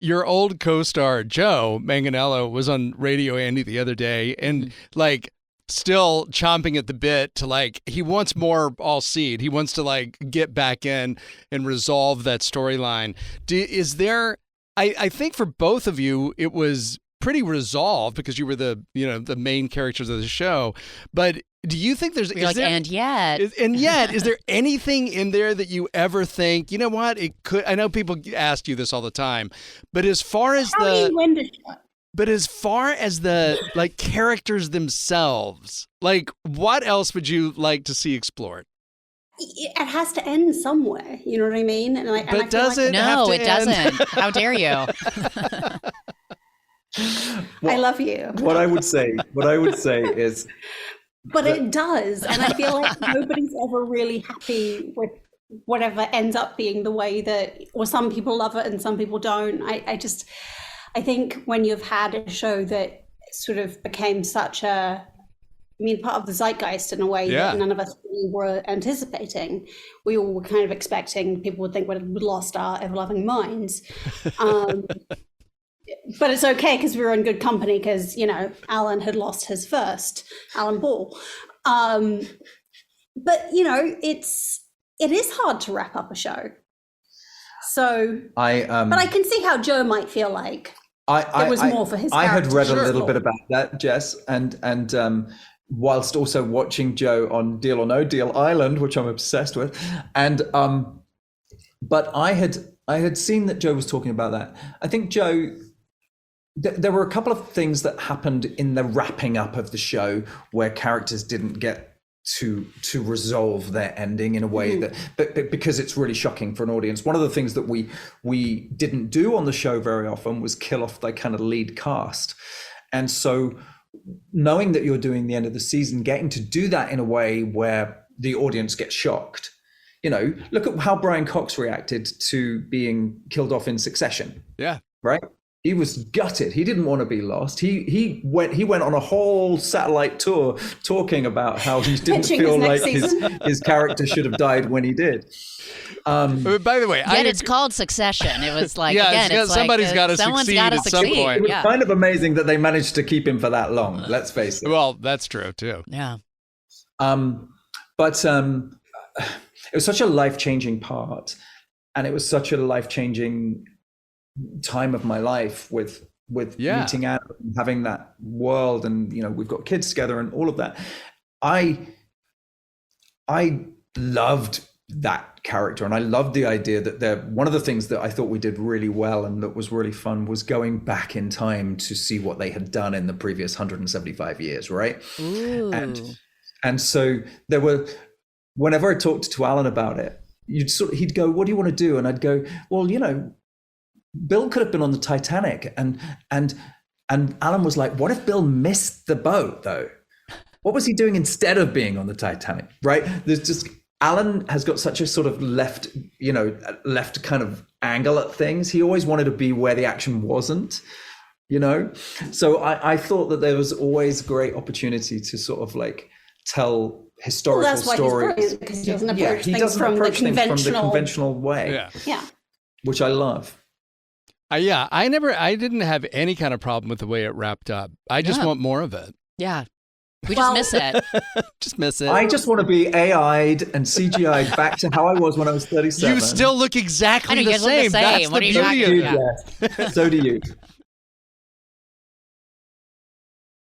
your old co-star Joe Manganiello was on Radio Andy the other day, and like still chomping at the bit to like, he wants more All Seed. He wants to like get back in and resolve that storyline. Is there? I think for both of you, it was pretty resolved because you were the main characters of the show. But do you think there's and yet is there anything in there that you ever think, you know what, it could? I know people ask you this all the time, but as far as the like characters themselves, like what else would you like to see explored? It has to end somewhere, you know what I mean? And but does it? No, it doesn't. How dare you? I love you. What I would say is, but it does, and I feel like nobody's ever really happy with whatever ends up being the way that, or some people love it and some people don't. I think when you've had a show that sort of became such a, part of the zeitgeist in a way that none of us really were anticipating. We all were kind of expecting people would think we'd lost our ever-loving minds. But it's okay because we were in good company because, Alan had lost his first, Alan Ball. But, it is hard to wrap up a show. So, but I can see how Joe might feel like it was more for his character. I had read a little bit about that, Jess, and whilst also watching Joe on Deal or No Deal Island, which I'm obsessed with, and but I had seen that Joe was talking about that. I think Joe, there were a couple of things that happened in the wrapping up of the show where characters didn't get to resolve their ending in a way that, but because it's really shocking for an audience. One of the things that we didn't do on the show very often was kill off the kind of lead cast, and so knowing that you're doing the end of the season, getting to do that in a way where the audience gets shocked. Look at how Brian Cox reacted to being killed off in Succession. Yeah. Right? He was gutted. He didn't want to be lost. He went on a whole satellite tour talking about how he didn't feel like his character should have died when he did. By the way, it's called Succession. It was like, somebody's got to succeed at some point. It was kind of amazing that they managed to keep him for that long. Let's face it. Well, that's true too. Yeah. But it was such a life-changing part, and it was such a life-changing time of my life with meeting Anna and having that world, and we've got kids together and all of that. I loved that character, and I loved the idea that one of the things that I thought we did really well and that was really fun was going back in time to see what they had done in the previous 175 years, right? Ooh. And so there were, whenever I talked to Alan about it, he'd go, "What do you want to do?" And I'd go, "Well, Bill could have been on the Titanic." And Alan was like, "What if Bill missed the boat though? What was he doing instead of being on the Titanic?" Right? There's just, Alan has got such a sort of left kind of angle at things. He always wanted to be where the action wasn't, So I thought that there was always great opportunity to sort of like tell historical stories. He's brilliant, because he doesn't approach things from the conventional way. Yeah. Which I love. I didn't have any kind of problem with the way it wrapped up. I just want more of it. Yeah. We just miss it. Just miss it. I just want to be AI'd and CGI'd back to how I was when I was 37. You still look exactly the same. That's what the beauty of it. Yes. So do you.